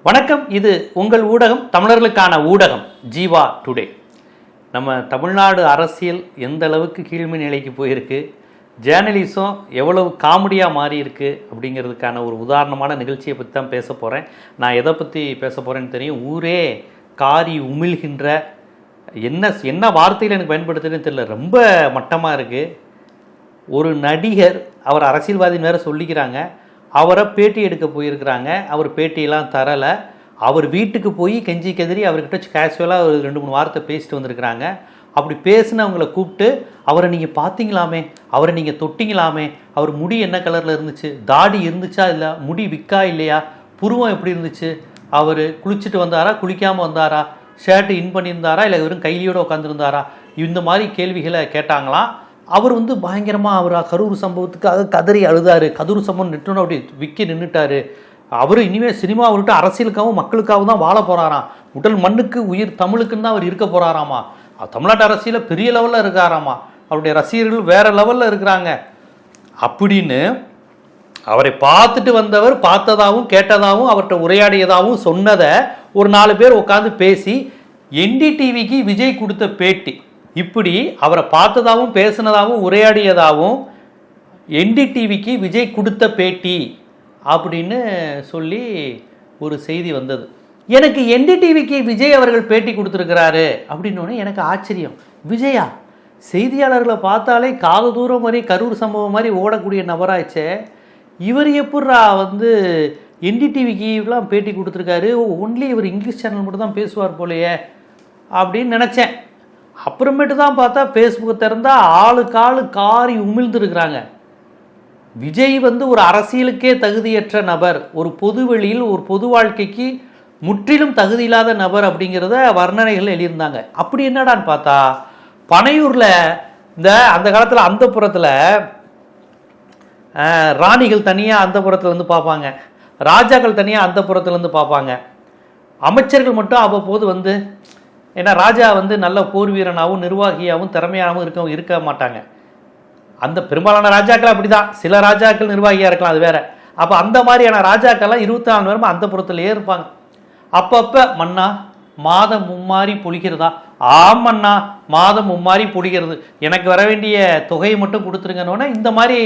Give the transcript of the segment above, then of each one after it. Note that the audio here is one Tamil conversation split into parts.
வணக்கம். இது உங்கள் ஊடகம், தமிழர்களுக்கான ஊடகம் ஜீவா டுடே. நம்ம தமிழ்நாடு அரசியல் எந்த அளவுக்கு கீழ்மை நிலைக்கு போயிருக்கு, ஜேர்னலிசம் எவ்வளவு காமெடியாக மாறி இருக்கு அப்படிங்கிறதுக்கான ஒரு உதாரணமான நிகழ்ச்சியை பற்றி தான் பேச போகிறேன். நான் எதை பற்றி பேச போகிறேன்னு தெரியும். ஊரே காரி உமிழ்கின்ற என்ன வார்த்தையில் எனக்கு பயன்படுத்துறதுன்னு தெரியல, ரொம்ப மட்டமாக இருக்குது. ஒரு நடிகர், அவர் அரசியல்வாதின்னு வேறு சொல்லிக்கிறாங்க, அவரை பேட்டி எடுக்க போயிருக்கிறாங்க. அவர் பேட்டியெல்லாம் தரலை. அவர் வீட்டுக்கு போய் கெஞ்சி கெதிரி அவர்கிட்ட கேஷுவலாக ஒரு 2-3 வார்த்தை பேசிட்டு வந்திருக்கிறாங்க. அப்படி பேசினவங்களை கூப்பிட்டு, அவரை நீங்கள் பார்த்தீங்களாமே, அவரை நீங்கள் தொட்டிங்களாமே, அவர் முடி என்ன கலரில் இருந்துச்சு, தாடி இருந்துச்சா இல்லை, முடி விற்கா இல்லையா, புருவம் எப்படி இருந்துச்சு, அவர் குளிச்சுட்டு வந்தாரா குளிக்காமல் வந்தாரா, ஷர்ட்டு இன் பண்ணியிருந்தாரா இல்லை வெறும் கைலியோடு உட்காந்துருந்தாரா, இந்த மாதிரி கேள்விகளை கேட்டாங்களாம். அவர் பயங்கரமாக அவர் கரூர் சம்பவத்துக்காக கதறி அழுதாரு. கரூர் சம்பவம் நிட்டுன்னு அப்படி விக்கி நின்றுட்டாரு. அவர் இனிமேல் சினிமா விட்டு அரசியலுக்காகவும் மக்களுக்காகவும் தான் வாழ போகிறாராம். உடல் மண்ணுக்கு உயிர் தமிழுக்குன்னு தான் அவர் இருக்க போகிறாராமா. தமிழ்நாட்டு அரசியலில் பெரிய லெவலில் இருக்காராமா. அவருடைய ரசிகர்கள் வேறு லெவலில் இருக்கிறாங்க அப்படின்னு அவரை பார்த்துட்டு வந்தவர் பார்த்ததாகவும் கேட்டதாகவும் அவர்கிட்ட உரையாடியதாகவும் சொன்னதை ஒரு 4 பேர் உட்காந்து பேசி என்டிடிவிக்கு விஜய் கொடுத்த பேட்டி, இப்படி அவரை பார்த்ததாகவும் பேசினதாகவும் உரையாடியதாகவும் என்டிடிவிக்கு விஜய் கொடுத்த பேட்டி அப்படின்னு சொல்லி ஒரு செய்தி வந்தது. எனக்கு என்டிடிவிக்கு விஜய் அவர்கள் பேட்டி கொடுத்துருக்கிறாரு அப்படின்னோடனே எனக்கு ஆச்சரியம். விஜயா செய்தியாளர்களை பார்த்தாலே காது தூரம் மாதிரி கரூர் சம்பவம் மாதிரி ஓடக்கூடிய நபராச்சே, இவர் எப்பட்றா என்டிடிவிக்குலாம் பேட்டி கொடுத்துருக்காரு, ஒன்லி இவர் இங்கிலீஷ் சேனல் மட்டும் தான் பேசுவார் போலையே அப்படின்னு நினச்சேன். அப்புறமேட்டு தான் பார்த்தா ஃபேஸ்புக்கை திறந்தால் ஆளுக்கு காரி உமிழ்ந்துருக்கிறாங்க. விஜய் ஒரு அரசியலுக்கே தகுதியற்ற நபர், ஒரு பொது வெளியில் ஒரு பொது வாழ்க்கைக்கு முற்றிலும் தகுதி இல்லாத நபர் அப்படிங்கிறத வர்ணனைகள் எழுதியிருந்தாங்க. அப்படி என்னடான்னு பார்த்தா, பனையூரில் அந்த காலத்தில் அந்த புறத்தில் ராணிகள் தனியாக அந்த புறத்துலேருந்து பார்ப்பாங்க, ராஜாக்கள் தனியாக அந்த புறத்துலேருந்து பார்ப்பாங்க. அமைச்சர்கள் மட்டும் அவ்வப்போது ஏன்னா ராஜா நல்ல போர் வீரனாகவும் நிர்வாகியாகவும் திறமையாகவும் இருக்க மாட்டாங்க. அந்த பெரும்பாலான ராஜாக்கள் அப்படி தான். சில ராஜாக்கள் நிர்வாகியாக இருக்கலாம், அது வேற. அப்போ அந்த மாதிரியான ராஜாக்கள்லாம் 24 நேரமும் அந்த புறத்துலேயே இருப்பாங்க. அப்பப்போ மன்னா மாதம் மும்மாறி பொழிக்கிறதா, ஆமண்ணா மாதம் மும்மாறி பொழிகிறது, எனக்கு வர வேண்டிய தொகையை மட்டும் கொடுத்துருங்கன்னு இந்த மாதிரி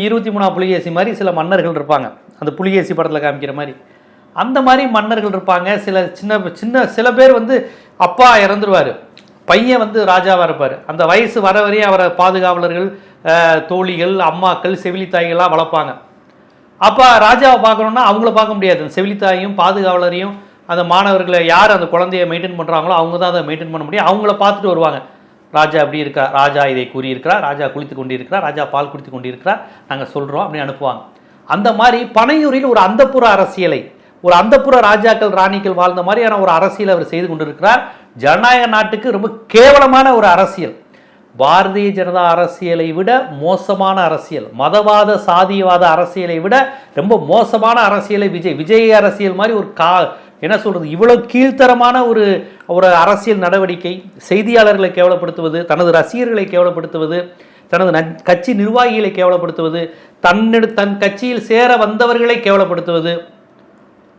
23ஆம் புலிகேசி மாதிரி சில மன்னர்கள் இருப்பாங்க. அந்த புலிகேசி படத்தில் காமிக்கிற மாதிரி அந்த மாதிரி மன்னர்கள் இருப்பாங்க. சில பேர் அப்பா இறந்துருவார், பையன் ராஜாவாக இருப்பார். அந்த வயசு வர வரையும் அவரை பாதுகாவலர்கள், தோழிகள், அம்மாக்கள், செவிலித்தாய்கள்லாம் வளர்ப்பாங்க. அப்போ ராஜாவை பார்க்கணுன்னா அவங்கள பார்க்க முடியாது. அந்த செவிலித்தாயும் பாதுகாவலரையும் அந்த மாணவர்களை யார் அந்த குழந்தைய மெயின்டைன் பண்ணுறாங்களோ அவங்க தான் அதை மெயின்டைன் பண்ண முடியும். அவங்கள பார்த்துட்டு வருவாங்க. ராஜா அப்படி இருக்கா, ராஜா இதை கூறியிருக்கிறார், ராஜா குளித்து கொண்டிருக்கிறார், ராஜா பால் குடித்து கொண்டிருக்கிறார், நாங்கள் சொல்கிறோம் அப்படின்னு அனுப்புவாங்க. அந்த மாதிரி பனையூரில் ஒரு அந்தப்புற அரசியலை, ஒரு அந்தப்புற ராஜாக்கள் ராணிகள் வாழ்ந்த மாதிரியான ஒரு அரசியல் அவர் செய்து கொண்டிருக்கிறார். ஜனநாயக நாட்டுக்கு ரொம்ப கேவலமான ஒரு அரசியல். பாரதிய ஜனதா அரசியலை விட மோசமான அரசியல், மதவாத சாதியவாத அரசியலை விட ரொம்ப மோசமான அரசியலை விஜய் அரசியல் மாதிரி என்ன சொல்றது, இவ்வளவு கீழ்த்தரமான ஒரு அரசியல் நடவடிக்கை. செய்தியாளர்களை கேவலப்படுத்துவது, தனது ரசிகர்களை கேவலப்படுத்துவது, தனது கட்சி நிர்வாகிகளை கேவலப்படுத்துவது, தன் கட்சியில் சேர வந்தவர்களை கேவலப்படுத்துவது.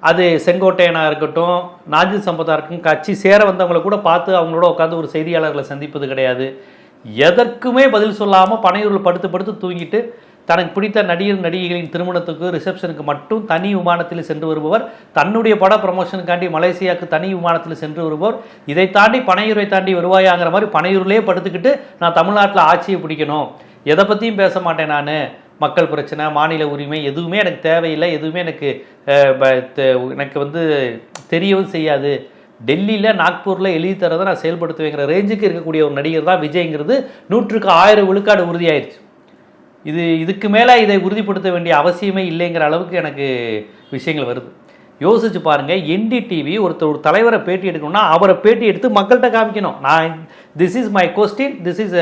அது செங்கோட்டையனாக இருக்கட்டும், நாஜில் சம்பத்தாக இருக்கட்டும், கட்சி சேர வந்தவங்களை கூட பார்த்து அவங்களோட உட்காந்து ஒரு செய்தியாளர்களை சந்திப்பது கிடையாது. எதற்குமே பதில் சொல்லாமல் பனையூரில் படுத்து தூங்கிட்டு தனக்கு பிடித்த நடிகர் நடிகைகளின் திருமணத்துக்கு ரிசப்ஷனுக்கு மட்டும் தனி விமானத்தில் சென்று வருபவர், தன்னுடைய பட ப்ரமோஷனுக்காண்டி மலேசியாவுக்கு தனி விமானத்தில் சென்று வருபவர். இதை தாண்டி பனையூரை தாண்டி வருவாயாங்கிற மாதிரி பனையூர்லேயே படுத்துக்கிட்டு நான் தமிழ்நாட்டில் ஆட்சியை பிடிக்கணும், எதை பற்றியும் பேச மாட்டேன், நான் மக்கள் பிரச்சனை, மாநில உரிமை எதுவுமே எனக்கு தேவையில்லை, எதுவுமே எனக்கு தெரியவும் செய்யாது, டெல்லியில் நாக்பூரில் எழுதி தரதை நான் செயல்படுத்துவேங்கிற ரேஞ்சுக்கு இருக்கக்கூடிய ஒரு நடிகர் தான் விஜய்ங்கிறது 100க்கு 1000 விழுக்காடு உறுதியாயிருச்சு. இதுக்கு மேலே இதை உறுதிப்படுத்த வேண்டிய அவசியமே இல்லைங்கிற அளவுக்கு எனக்கு விஷயங்கள் வருது. யோசிச்சு பாருங்கள், என்டிடிவி ஒரு தலைவரை பேட்டி எடுக்கணும்னா அவரை பேட்டி எடுத்து மக்கள்கிட்ட காமிக்கணும். நான் this is my question, this is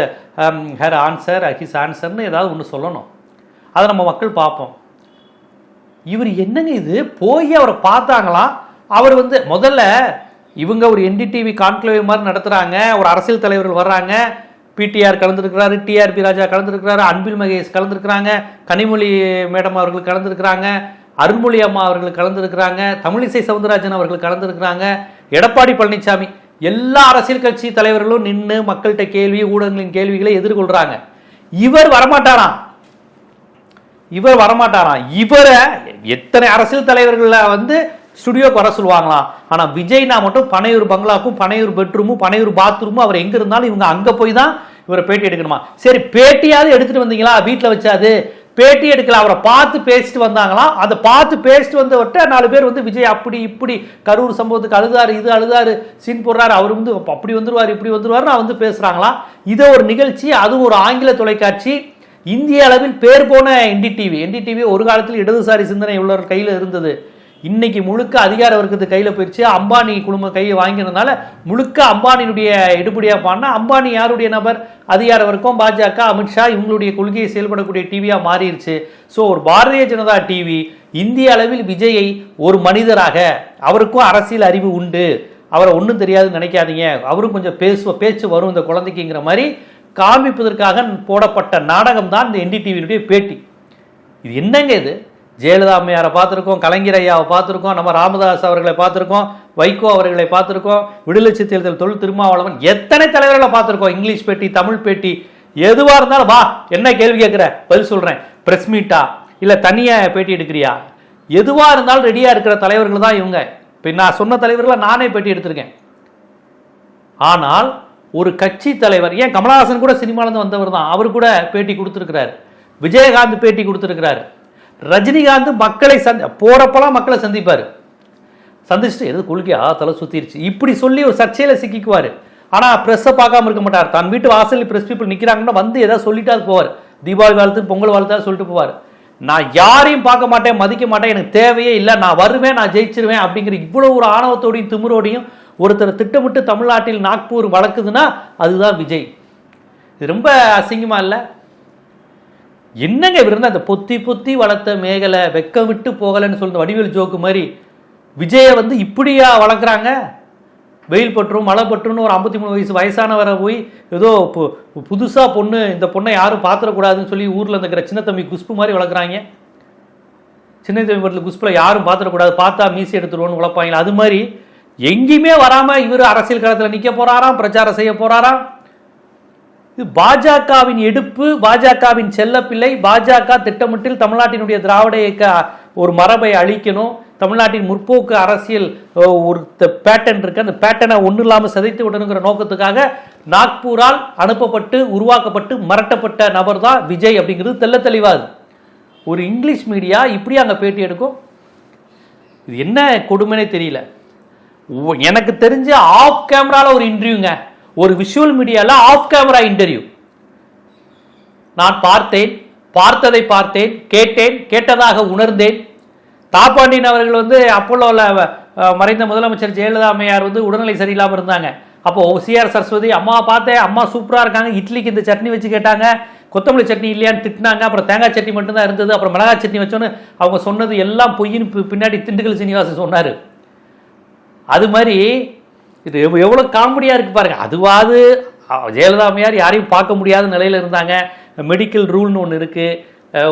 her answer, his ஆன்சர்னு ஏதாவது ஒன்று சொல்லணும். அதை நம்ம மக்கள் பார்ப்போம். இவர் என்னங்க இது, போய் அவரை பார்த்தாங்களாம். அவர் முதல்ல இவங்க ஒரு என்டிடிவி கான்க்ளேவ் மாதிரி நடத்துகிறாங்க, ஒரு அரசியல் தலைவர்கள் வர்றாங்க, பிடிஆர் கலந்துருக்கிறாரு, டிஆர்பி ராஜா கலந்துருக்கிறாரு, அன்பில் மகேஷ் கலந்துருக்கிறாங்க, கனிமொழி மேடம் அவர்கள் கலந்துருக்கிறாங்க, அருள்மொழி அம்மா அவர்கள் கலந்துருக்கிறாங்க, தமிழிசை சவுந்தரராஜன் அவர்கள் கலந்துருக்கிறாங்க, எடப்பாடி பழனிசாமி, எல்லா அரசியல் கட்சி தலைவர்களும் நின்று மக்கள்கிட்ட கேள்வி, ஊடகங்களின் கேள்விகளை எதிர்கொள்றாங்க. இவர் வரமாட்டாராம். இவரை எத்தனை அரசியல் தலைவர்கள வந்து ஸ்டுடியோக்கு வர சொல்லுவாங்களாம். ஆனா விஜய்னா மட்டும் பனையூர் பங்களாக்கும் பனையூர் பெட்ரூமும் பனையூர் பாத்ரூமும் அவர் எங்க இருந்தாலும் இவங்க அங்க போய் தான் இவரை பேட்டி எடுக்கணுமா. சரி, பேட்டியாவது எடுத்துட்டு வந்தீங்களா? வீட்டில் வச்சாது பேட்டி எடுக்கல, அவரை பார்த்து பேசிட்டு வந்தாங்களாம். அதை பார்த்து பேசிட்டு வந்தவர்கிட்ட 4 பேர் வந்து விஜய் அப்படி இப்படி கரூர் சம்பவத்துக்கு அழுதாரு, இது அழுதாரு, சீன் போடுறாரு, அவர் வந்து அப்படி வந்துருவார் இப்படி வந்துருவார் நான் வந்து பேசுறாங்களாம். இதை ஒரு நிகழ்ச்சி, அது ஒரு ஆங்கில தொலைக்காட்சி, இந்திய அளவில் பேர் போன என்டிடிவி ஒரு காலத்தில் இடதுசாரி சிந்தனை உள்ளவர் கையில் இருந்தது. இன்னைக்கு முழுக்க அதிகார வர்க்கத்து கையில் போயிடுச்சு. அம்பானி குழும கையை வாங்கினதுனால முழுக்க அம்பானியுடைய எடுபடியா பாடினா, அம்பானி யாருடைய நபர்? அதிகார வர்க்கம், பாஜக, அமித்ஷா இவங்களுடைய கொள்கையை செயல்படக்கூடிய டிவியா மாறிடுச்சு. ஸோ ஒரு பாரதிய ஜனதா டிவி இந்திய அளவில் விஜயை ஒரு மனிதராக, அவருக்கும் அரசியல் அறிவு உண்டு, அவரை ஒன்றும் தெரியாதுன்னு நினைக்காதீங்க, அவரும் கொஞ்சம் பேச்சு வரும் இந்த குழந்தைக்குங்கிற மாதிரி காமிப்பதற்காக போடப்பட்ட நாடகம் தான் இந்த என்டிடிவியினுடைய பேட்டி. இது என்னங்க இது? ஜெயலலிதா அம்மையாரை பார்த்துருக்கோம், கலைஞர் ஐயாவை பார்த்துருக்கோம், நம்ம ராமதாஸ் அவர்களை பார்த்துருக்கோம், வைகோ அவர்களை பார்த்துருக்கோம், விடுதலை சிறுத்தைகள் தொழில் திருமாவளவன், எத்தனை தலைவர்களை பார்த்துருக்கோம். இங்கிலீஷ் பேட்டி, தமிழ் பேட்டி, எதுவாக இருந்தாலும் வா, என்ன கேள்வி கேட்குற பதில் சொல்கிறேன், ப்ரெஸ் மீட்டா இல்லை தனியாக பேட்டி எடுக்கிறியா, எதுவாக இருந்தாலும் ரெடியாக இருக்கிற தலைவர்கள் தான் இவங்க. இப்போ நான் சொன்ன தலைவர்களை நானே பேட்டி எடுத்திருக்கேன். ஆனால் ஒரு கட்சி தலைவர், ஏன் கமலஹாசன் கூட சினிமாலேருந்து வந்தவர் தான், அவர் கூட பேட்டி கொடுத்துருக்கிறார், விஜயகாந்த் பேட்டி கொடுத்துருக்கிறார், ரஜினிகாந்த் மக்களை போறப்பெல்லாம் மக்களை சந்திப்பார், சந்திச்சுட்டு எது கொள்கையா தலை சுத்திருச்சு இப்படி சொல்லி ஒரு சர்ச்சையில சிக்கிக்குவார். ஆனால் ப்ரெஸ்ஸை பார்க்காம இருக்க மாட்டார். தான் வீட்டு வாசலில் ப்ரெஸ் பீப்புள் நிற்கிறாங்கன்னா வந்து ஏதாவது சொல்லிட்டா போவார். தீபாவளி வாழ்த்து, பொங்கல் வாழ்த்தா சொல்லிட்டு போவார். நான் யாரையும் பார்க்க மாட்டேன், மதிக்க மாட்டேன், எனக்கு தேவையே இல்லை, நான் வருவேன், நான் ஜெயிச்சிருவேன் அப்படிங்கிற இவ்வளோ ஒரு ஆணவத்தோடையும் திமிரோடையும் ஒருத்தர் திட்டமிட்டு தமிழ்நாட்டில் நாக்பூர் வளர்க்குதுன்னா அதுதான் விஜய். இது ரொம்ப அசிங்கமா இல்லை? என்னங்க இவர் இருந்தால் அந்த பொத்தி வளர்த்த மேகலை வெக்கம் விட்டு போகலைன்னு சொல்ற வடிவேல் ஜோக்கு மாதிரி விஜயை வந்து இப்படியா வளர்க்குறாங்க? வெயில் பற்றும் மழை பற்றும்னு ஒரு 53 வயசானவரை போய் ஏதோ புதுசாக பொண்ணு, இந்த பொண்ணை யாரும் பார்த்துடக்கூடாதுன்னு சொல்லி ஊரில் இருக்கிற சின்ன தம்பி குஷ்பு மாதிரி வளர்க்குறாங்க. சின்ன தம்பி படத்தில் குஷ்பில் யாரும் பார்த்துடக்கூடாது, பார்த்தா மீசி எடுத்துருவோன்னு உழைப்பாங்களா, அது மாதிரி எங்கேயுமே வராமல் இவர் அரசியல் களத்தில் நிற்க போகிறாராம், பிரச்சாரம் செய்ய போகிறாராம். இது பாஜகவின் எடுப்பு, பாஜகவின் செல்லப்பிள்ளை. பாஜக திட்டமிட்டில் தமிழ்நாட்டினுடைய திராவிட இயக்க ஒரு மரபை அழிக்கணும், தமிழ்நாட்டின் முற்போக்கு அரசியல் ஒரு பேட்டர்ன் இருக்கு, அந்த பேட்டர்னை ஒன்றும் இல்லாமல் சிதைத்து விடணுங்கிற நோக்கத்துக்காக நாக்பூரால் அனுப்பப்பட்டு உருவாக்கப்பட்டு மிரட்டப்பட்ட நபர் தான் விஜய் அப்படிங்கிறது தெல்ல தெளிவாது. ஒரு இங்கிலீஷ் மீடியா இப்படி அங்கே பேட்டி எடுக்கும். இது என்ன கொடுமைனே தெரியல. எனக்கு தெரிஞ்ச ஆஃப் கேமரால ஒரு இன்டர்வியூங்க, ஒரு விஷுவல் மீடியால ஆஃப் கேமரா இன்டர்வியூ. நான் பார்த்ததை பார்த்தேன், கேட்டதாக உணர்ந்தேன். தாப்பாண்டியன் அவர்கள் வந்து அப்போலோல மறைந்த முதலமைச்சர் ஜெயலலிதா அம்மையார் வந்து உடல்நிலை சரியில்லாமல் இருந்தாங்க. அப்போ சிஆர் சரஸ்வதி அம்மா பார்த்தேன், அம்மா சூப்பராக இருக்காங்க, இட்லிக்கு இந்த சட்னி வச்சு கேட்டாங்க, கொத்தமல்லி சட்னி இல்லையான்னு திட்டினாங்க, அப்புறம் தேங்காய் சட்னி மட்டும்தான் இருந்தது, அப்புறம் மிளகாய் சட்னி வச்சோன்னு அவங்க சொன்னது எல்லாம் பொய்ன்னு பின்னாடி திண்டுக்கல் சீனிவாசன் சொன்னார். அது மாதிரி இது எவ்வளோ காமெடியாக இருக்குது பாருங்கள். அதுவாது ஜெயலலிதா அம்மையார் யாரையும் பார்க்க முடியாத நிலையில் இருந்தாங்க. மெடிக்கல் ரூல்னு ஒன்று இருக்குது.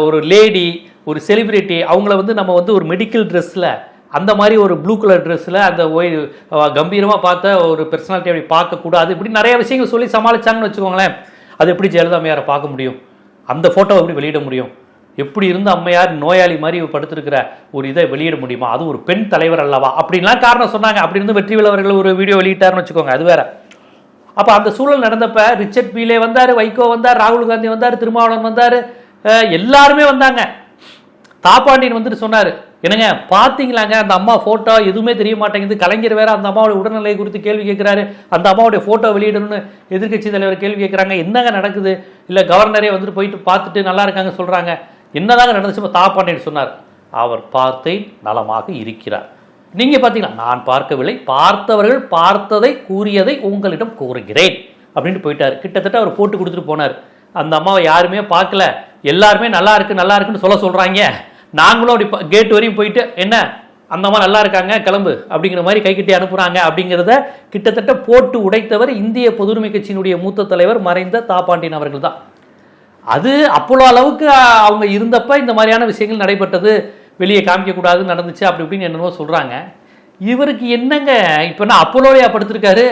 ஒரு லேடி, ஒரு செலிபிரிட்டி, அவங்கள வந்து நம்ம வந்து ஒரு மெடிக்கல் ட்ரெஸ்ஸில், அந்த மாதிரி ஒரு ப்ளூ கலர் ட்ரெஸ்ஸில் அந்த கம்பீரமாக பார்த்த ஒரு பர்சனாலிட்டி அப்படி பார்க்கக்கூடாது, இப்படி நிறைய விஷயங்கள் சொல்லி சமாளித்தாங்கன்னு வச்சுக்கோங்களேன். அது எப்படி ஜெயலலிதா அம்மையாரை பார்க்க முடியும்? அந்த ஃபோட்டோவை எப்படி வெளியிட முடியும்? எப்படி இருந்து அம்மையார் நோயாளி மாதிரி படுத்திருக்கிற ஒரு இதை வெளியிட முடியுமா? அது ஒரு பெண் தலைவர் அல்லவா அப்படின்லாம் காரணம் சொன்னாங்க. அப்படி இருந்து வெற்றிவேல் அவர்கள் ஒரு வீடியோ வெளியிட்டாருன்னு வச்சுக்கோங்க, அது வேற. அப்போ அந்த சூழல் நடந்தப்ப ரிச்சர்ட் பீலே வந்தார், வைகோ வந்தார், ராகுல் காந்தி வந்தார், திருமாவளவன் வந்தார், எல்லாருமே வந்தாங்க. தாப்பாண்டியன் வந்துட்டு சொன்னார், என்னங்க பார்த்தீங்களாங்க அந்த அம்மா ஃபோட்டோ எதுவுமே தெரிய மாட்டேங்குது, கலைஞர் வேற அந்த அம்மாவோட உடல்நிலை குறித்து கேள்வி கேட்குறாரு, அந்த அம்மாவுடைய ஃபோட்டோ வெளியிடணும்னு எதிர்கட்சி தலைவர் கேள்வி கேட்குறாங்க, என்னங்க நடக்குது? இல்லை கவர்னரே வந்துட்டு போயிட்டு பார்த்துட்டு நல்லா இருக்காங்க சொல்கிறாங்க, என்னதாங்க நடந்துச்சு? தாப்பாண்டியன் சொன்னார், அவர் பார்த்தேன், நலமாக இருக்கிறார். நீங்கள் பார்த்தீங்களா? நான் பார்க்கவில்லை, பார்த்தவர்கள் பார்த்ததை கூறியதை உங்களிடம் கூறுகிறேன் அப்படின்ட்டு போயிட்டார். கிட்டத்தட்ட அவர் போட்டு கொடுத்துட்டு போனார். அந்த அம்மாவை யாருமே பார்க்கல, எல்லாருமே நல்லா இருக்குன்னு சொல்கிறாங்க. நாங்களும் அப்படி கேட் வரையும் போயிட்டு என்ன அந்த அம்மா நல்லா இருக்காங்க கிளம்பு அப்படிங்கிற மாதிரி கைகட்டி அனுப்புகிறாங்க அப்படிங்கிறத கிட்டத்தட்ட போட்டு உடைத்தவர் இந்திய பொதுவுரிமை கட்சியினுடைய மூத்த தலைவர் மறைந்த தாப்பாண்டியன் அவர்கள் தான். அது அப்போலோ அளவுக்கு அவங்க இருந்தப்ப இந்த மாதிரியான விஷயங்கள் நடைபெற்றது. வெளியே காமிக்கக்கூடாது நடந்துச்சு அப்படி இப்படின்னு என்னென்னவோ சொல்கிறாங்க. இவருக்கு என்னங்க இப்போ நான் அப்போலோலையா படுத்திருக்காரு,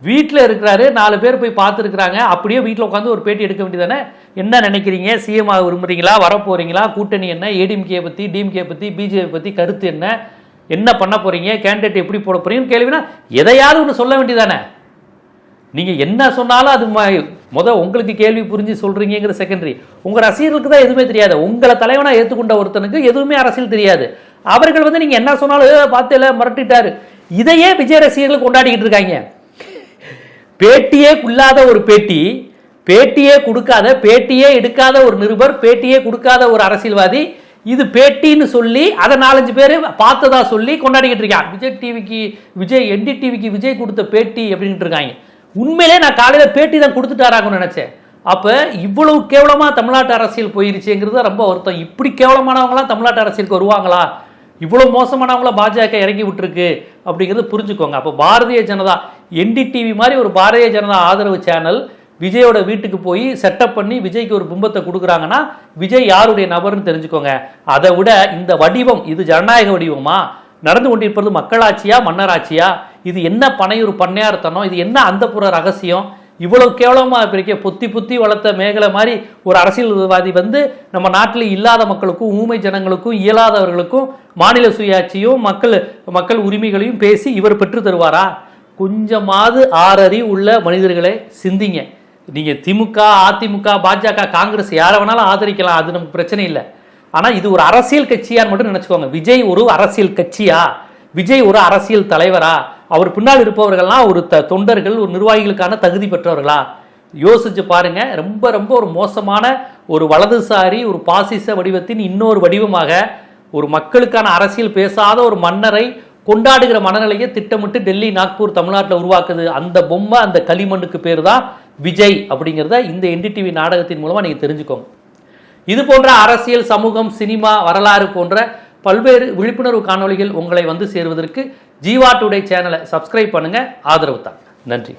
வீட்டில் இருக்கிறாரு, 4 பேர் போய் பார்த்துருக்குறாங்க, அப்படியே வீட்டில் உட்காந்து ஒரு பேட்டி எடுக்க வேண்டியதானே. என்ன நினைக்கிறீங்க, சிஎம் ஆக விரும்புறீங்களா, வரப்போகிறீங்களா, கூட்டணி என்ன, ஏடிஎம்கே பற்றி டிஎம்கே பற்றி பிஜேபி பற்றி கருத்து என்ன பண்ண போகிறீங்க, கேண்டிடேட் எப்படி போட போகிறீங்கன்னு கேள்வினா எதையாவது ஒன்று சொல்ல வேண்டியதானே. நீங்கள் என்ன சொன்னாலும் அது உங்களுக்கு கேள்வி புரிஞ்சு சொல்கிறீங்கிற செகண்டரி. உங்கள் ரசிகர்களுக்கு தான் எதுவுமே தெரியாது. உங்களை தலைவனாக ஏற்றுக்கொண்ட ஒருத்தனுக்கு எதுவுமே அரசியல் தெரியாது. அவர்கள் நீங்கள் என்ன சொன்னாலும் பார்த்து மிரட்டிட்டாரு. இதையே விஜய் ரசிகர்கள் கொண்டாடிக்கிட்டு இருக்காங்க. பேட்டியே இல்லாத ஒரு பேட்டியே கொடுக்காத, பேட்டியே எடுக்காத ஒரு நிருபர், பேட்டியே கொடுக்காத ஒரு அரசியல்வாதி இது பேட்டின்னு சொல்லி அதை 4-5 பேர் பார்த்ததா சொல்லி கொண்டாடிக்கிட்டு இருக்காங்க. விஜய் NDTVக்கு விஜய் கொடுத்த பேட்டி அப்படின்ட்டு இருக்காங்க. உண்மையிலே நான் காலையில் பேட்டி தான் கொடுத்துட்டாராங்கன்னு நினைச்சேன். அப்போ இவ்வளவு கேவலமாக தமிழ்நாட்டு அரசியல் போயிருச்சுங்கிறது ரொம்ப வருத்தம். இப்படி கேவலமானவங்களாம் தமிழ்நாட்டு அரசியலுக்கு வருவாங்களா, இவ்வளோ மோசமானவங்கள பாஜக இறங்கி விட்டுருக்கு அப்படிங்கிறது புரிஞ்சுக்கோங்க. அப்போ பாரதிய ஜனதா NDTV மாதிரி ஒரு பாரதிய ஜனதா ஆதரவு சேனல் விஜயோட வீட்டுக்கு போய் செட்டப் பண்ணி விஜய்க்கு ஒரு பிம்பத்தை கொடுக்குறாங்கன்னா விஜய் யாருடைய நபர்னு தெரிஞ்சுக்கோங்க. அதை விட இந்த வடிவம், இது ஜனநாயக வடிவமா, நடந்து கொண்டிருப்பது மக்களாட்சியா மன்னராட்சியா, இது என்ன பனையூர் பண்ணையார்த்தனம், இது என்ன அந்தப்புற ரகசியம், இவ்வளவு கேவலமாக பிரிக்க பொத்தி வளர்த்த மேகலை மாதிரி ஒரு அரசியல்வாதி நம்ம நாட்டில் இல்லாத மக்களுக்கும் ஊமை ஜனங்களுக்கும் இயலாதவர்களுக்கும் மாநில சுயாட்சியும் மக்கள் உரிமைகளையும் பேசி இவர் பெற்று தருவாரா? கொஞ்சமாவது ஆறறிவு உள்ள மனிதர்களை சிந்திங்க. நீங்கள் திமுக அதிமுக பாஜக காங்கிரஸ் யாரை வேணாலும் ஆதரிக்கலாம், அது நமக்கு பிரச்சனை இல்லை. ஆனால் இது ஒரு அரசியல் கட்சியான்னு மட்டும் நினச்சிக்கோங்க. விஜய் ஒரு அரசியல் கட்சியா, விஜய் ஒரு அரசியல் தலைவரா, அவர் பின்னால் இருப்பவர்கள்லாம் ஒரு தொண்டர்கள் ஒரு நிர்வாகிகளுக்கான தகுதி பெற்றவர்களா? யோசிச்சு பாருங்க. ரொம்ப ஒரு மோசமான ஒரு வலதுசாரி ஒரு பாசிச வடிவத்தின் இன்னொரு வடிவமாக ஒரு மக்களுக்கான அரசியல் பேசாத ஒரு மன்னரை கொண்டாடுகிற மனநிலையை திட்டமிட்டு டெல்லி நாக்பூர் தமிழ்நாட்டில் உருவாக்குது. அந்த பொம்மை, அந்த களிமண்ணுக்கு பேர் தான் விஜய் அப்படிங்கிறத இந்த NDTV நாடகத்தின் மூலமாக நீங்கள் தெரிஞ்சுக்கோங்க. இது போன்ற அரசியல், சமூகம், சினிமா, வரலாறு போன்ற பல்வேறு விழிப்புணர்வு காணொளிகள் உங்களை சேருவதற்கு ஜீவா டுடே சேனலை சப்ஸ்கிரைப் பண்ணுங்க, ஆதரவு தாங்க. நன்றி.